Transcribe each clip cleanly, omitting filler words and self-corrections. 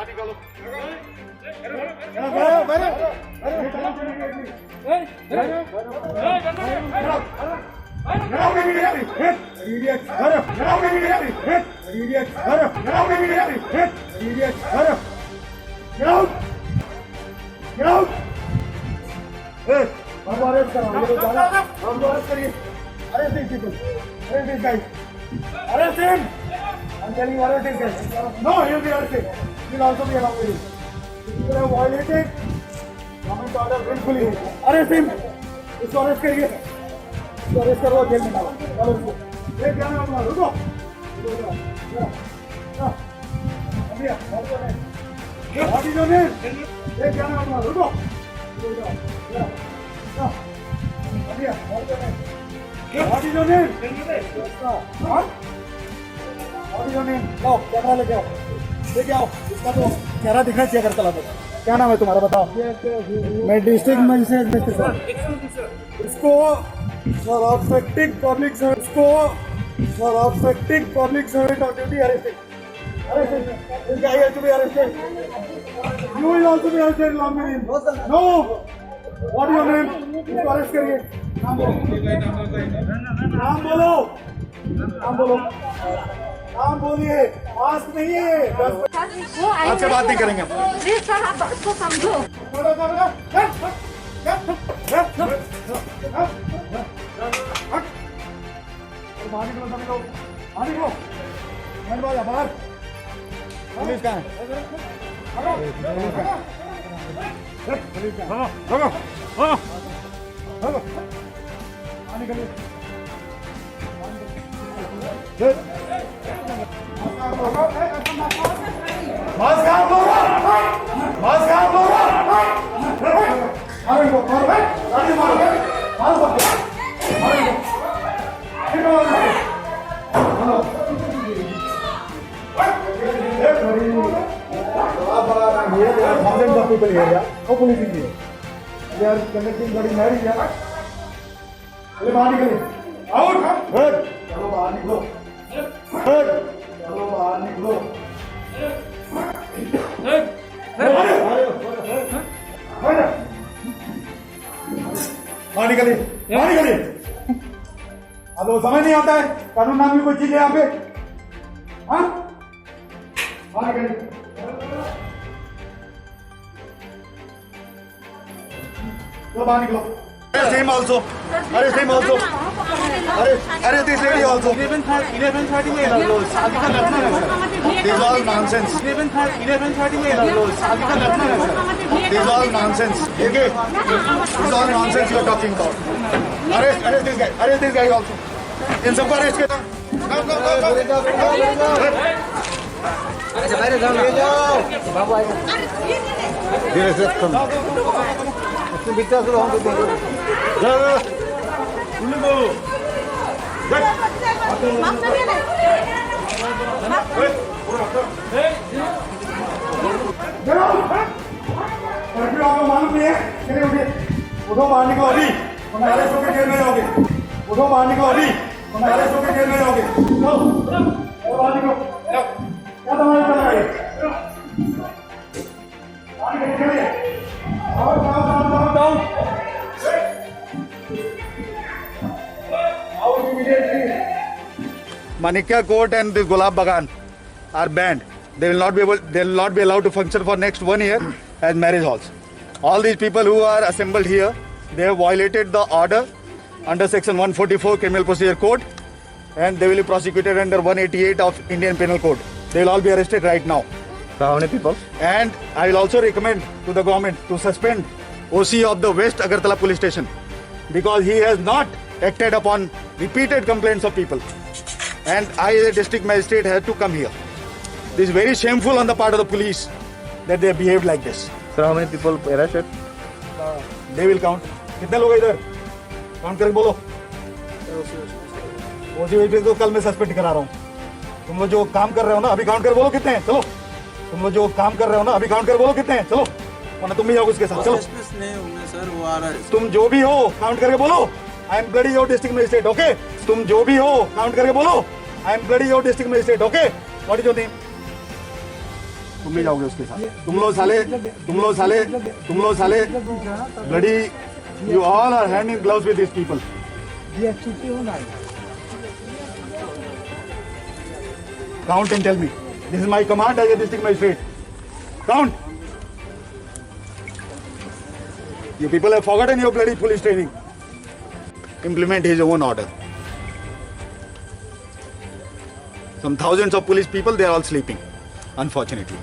बाहर निकालो। Arrest him! I'm telling you, arrest this guy. No, he'll be arrested. He'll also be along with you. People have violated government order willfully. Arrest him! इसको arrest करिए. इसको arrest करो jail में डालो. चलो इसको. ये क्या नाम है? रुको. What is your name? ये क्या नाम है? रुको. What is your name? What? What is your name? Low camera लेके आओ. लेके आओ. इसका तो चेहरा दिखना चाहिए अगर चला तो. क्या नाम है तुम्हारा बताओ? मैं डिस्ट्रिक्ट मजिस्ट्रेट सर. इसको फॉर ऑब्स्ट्रक्टिंग पब्लिक सर्विस को for obstructing public service of duty arrested. This guy has to be arrested. You will also be arrested along with him. No. What is your name? इसको arrest करिए. नाम बोलो. नाम बोलो. नाम बोलिए. Mask नहीं है. आपसे बात नहीं करेंगे. प्लीज सर आप इसको समझो. बाहर. पुलिस कहाँ है? Thousands of people here, yeah. No police is here. They are conducting bloody marriage, yeah. चलो बाहर निकलो. Out. Good. चलो बाहर निकलो. Good. चलो बाहर निकलो. बाहर निकलिए. बाहर निकलिए. अब वो समझ नहीं आता है कानून नाम की कोई चीज है यहाँ पे. हाँ बाहर निकलिए. चलो बाहर निकलो. Arrest him also. Arrest him also. Arrest this lady also. 11:30 में लो. शादी का लड़ना है sir. This is all nonsense. 11:30 में लो. शादी का लड़ना है sir. This is all nonsense. Okay? This is all nonsense you are talking about. Arrest this guy. Arrest this guy also. इन सबको arrest करो. बाहर जाओ. ले जाओ. बाबू आएगा. धीरे से कम. इसको बिकता करो हम तो. आपको मालूम नहीं है. चलिए उठिए. उठो बाहर निकलो अभी. अरेस्ट होकर जेल में जाओगे. उठो बाहर निकलो अभी. अरेस्ट होकर जेल में जाओगे. चलो बाहर निकलो. क्या तुम्हारा चल रहा है? बाहर निकलिए. Down. Out immediately. Manikya Court and this Gulab Bagan are banned. They will not be allowed to function for next 1 year as marriage halls. All these people who are assembled here, they have violated the order under section 144 Criminal Procedure Code, and they will be prosecuted under 188 of Indian Penal Code. They will all be arrested right now. So how many people? And I will also recommend to the government to suspend OC of the West Agartala Police Station because he has not acted upon repeated complaints of people. And I as a district magistrate have to come here. This is very shameful on the part of the police that they behaved like this. So how many people arrested? They will count. कितने लोग हैं इधर? Count करके बोलो. OC को कल मैं suspend करा रहा हूँ. तुम लोग जो काम कर रहे हो ना अभी काउंट कर बोलो कितने हैं. चलो. तुम लोग जो काम कर रहे हो ना अभी काउंट कर बोलो कितने हैं. चलो. वरना तुम भी जाओगे उसके साथ. चलो. सर वो आ रहा है. तुम जो भी हो काउंट करके बोलो. I am bloody your district magistrate. Okay. तुम जो भी हो काउंट करके बोलो. I am bloody your district magistrate. Okay. What is your name? तुम भी जाओगे उसके साथ। तुम लोग साले bloody, you all are hand in gloves with this people. Count and tell me. This is my command as a district magistrate. Count. You people have forgotten your bloody police training. Implement his own order. Some thousands of police people, they are all sleeping, unfortunately.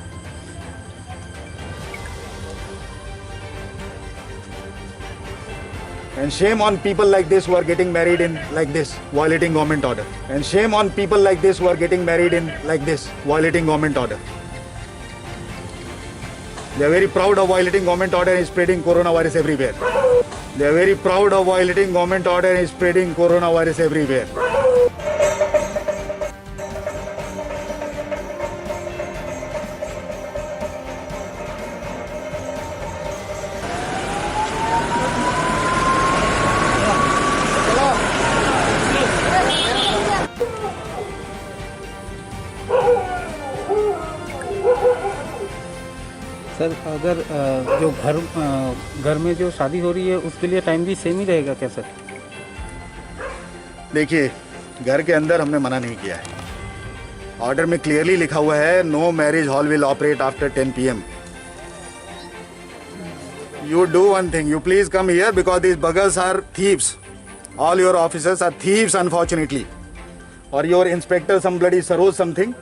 And shame on people like this who are getting married in like this, violating government order. And shame on people like this who are getting married in like this, violating government order. They are very proud of violating government order and spreading coronavirus everywhere. They are very proud of violating government order and spreading coronavirus everywhere. Sir अगर जो घर में जो शादी हो रही है उसके लिए टाइम भी सेम ही रहेगा क्या सर? देखिए, घर के अंदर हमने मना नहीं किया है। ऑर्डर में क्लियरली लिखा हुआ है, no marriage hall will operate after 10 PM. You do one thing, you please come here because these buggers are thieves. All your officers are thieves, unfortunately. Or your inspector, some bloody Saroj something,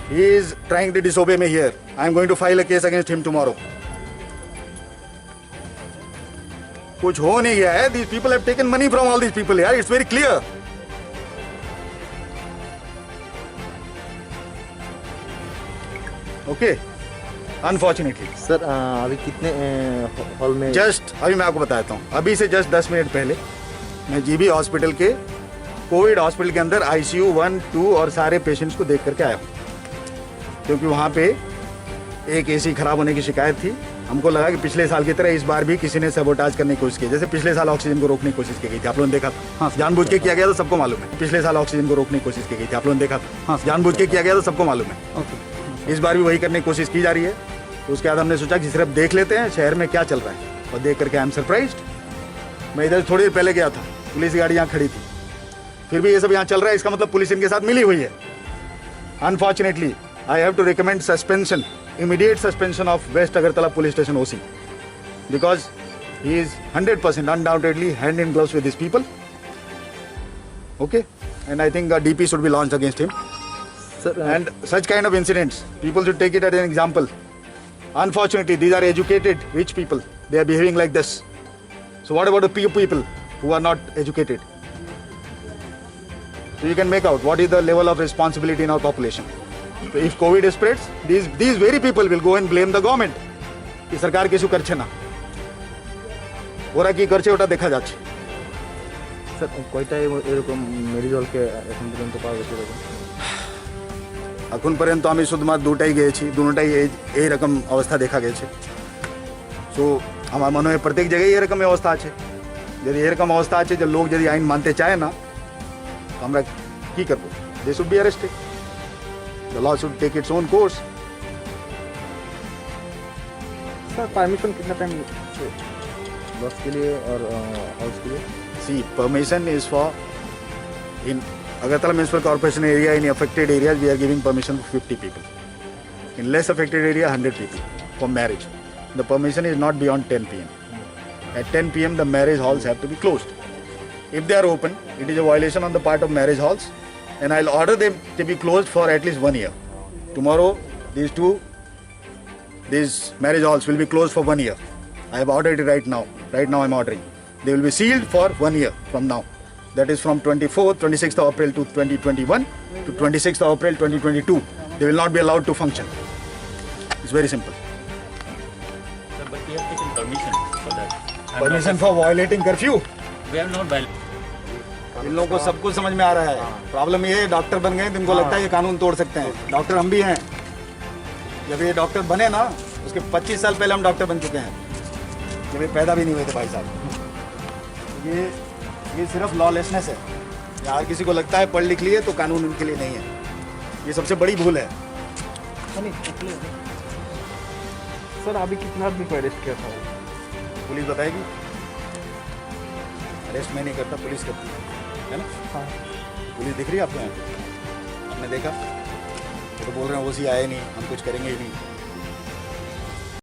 he is trying to disobey me here. I am going to file a case against him tomorrow. कुछ हो नहीं गया है. These people have taken money from all these people. यार, it's very clear. Okay. Unfortunately. Sir अभी कितने hall में? Just अभी मैं आपको बताता हूँ. अभी से जस्ट 10 मिनट पहले मैं जीबी हॉस्पिटल के कोविड हॉस्पिटल के अंदर ICU 1, 2 और सारे पेशेंट्स को देख करके आया हूँ, क्योंकि वहाँ पे एक AC खराब होने की शिकायत थी. हमको लगा कि पिछले साल की तरह इस बार भी किसी ने सबोटाज करने की कोशिश की. जैसे पिछले साल ऑक्सीजन को रोकने की कोशिश की गई थी, आप लोगों ने देखा था. हाँ, जानबूझ के किया गया तो सबको मालूम है. पिछले साल ऑक्सीजन को रोकने की कोशिश की गई थी, आप लोगों ने देखा था. हाँ, जानबूझ के किया गया तो सबको मालूम है. ओके. इस बार भी वही करने की कोशिश की जा रही है. तो उसके बाद हमने सोचा कि सिर्फ देख लेते हैं शहर में क्या चल रहा है, और देख करके आई एम सरप्राइज्ड. मैं इधर थोड़ी देर पहले गया था, पुलिस की गाड़ी यहाँ खड़ी थी, फिर भी ये सब यहाँ चल रहा है. इसका मतलब पुलिस इनके साथ मिली हुई है. Unfortunately I have to recommend suspension, immediate suspension of West Agartala Police Station OC, because he is 100% undoubtedly hand in gloves with these people. Okay, and I think a DP should be launched against him. Sir, And such kind of incidents, people should take it as an example. Unfortunately, these are educated, rich people. They are behaving like this. So what about the poor people who are not educated? So you can make out what is the level of responsibility in our population. So if COVID spreads, these very people will go and blame the government. कि सरकार কিছু করছে না, ওরা কি করছে ওটা দেখা যাচ্ছে. স্যার কয়টা এরকম ম্যারেজ হলকে এখন পর্যন্ত পাওয়া গেছে? এখন পর্যন্ত আমি শুধুমাত্র দুটাই গিয়েছি, দুটোটাই এই রকম অবস্থা দেখা গেছে. সো আমার মনে হয় প্রত্যেক জায়গায় এরকম অবস্থা আছে. যদি এরকম অবস্থা আছে যে লোক যদি আইন মানতে চায় না, তো আমরা কি করব? They should be arrested. The law should take its own course. Sir permission कितना टाइम बस के लिए और हाउस के लिए? See, permission is for in Agartala Municipal Corporation area, in affected areas we are giving permission for 50 people. In less affected area 100 people for marriage. The permission is not beyond 10 PM. At 10 PM the marriage halls have to be closed. If they are open, it is a violation on the part of marriage halls, and I'll order them to be closed for at least 1 year. Tomorrow these marriage halls will be closed for 1 year. I have ordered it right now. Right now I'm ordering. They will be sealed for 1 year from now. That is from 26th of April to 2021 to 26th of April 2022. They will not be allowed to function. It's very simple. Sir, but we have taken permission for that. Permission for violating curfew. We have not violated. इन लोगों को सब कुछ समझ में आ रहा है. Problem ये है, डॉक्टर बन गए तो इनको लगता है ये कानून तोड़ सकते हैं. डॉक्टर हम भी हैं. जब ये डॉक्टर बने ना, उसके 25 साल पहले हम डॉक्टर बन चुके हैं, जब ये पैदा भी नहीं हुए थे भाई साहब. ये सिर्फ लॉलेसनेस है. यार किसी को लगता है पढ़ लिख लिए तो कानून उनके लिए नहीं है. ये सबसे बड़ी भूल है. सर अभी कितना आदमी को अरेस्ट किया था? पुलिस बताएगी, अरेस्ट मैं नहीं करता, पुलिस करती है ना। हाँ पुलिस दिख रही है आपको यहाँ पे? आपने देखा? वो तो बोल रहे हैं वो सी आए नहीं, हम कुछ करेंगे ही नहीं।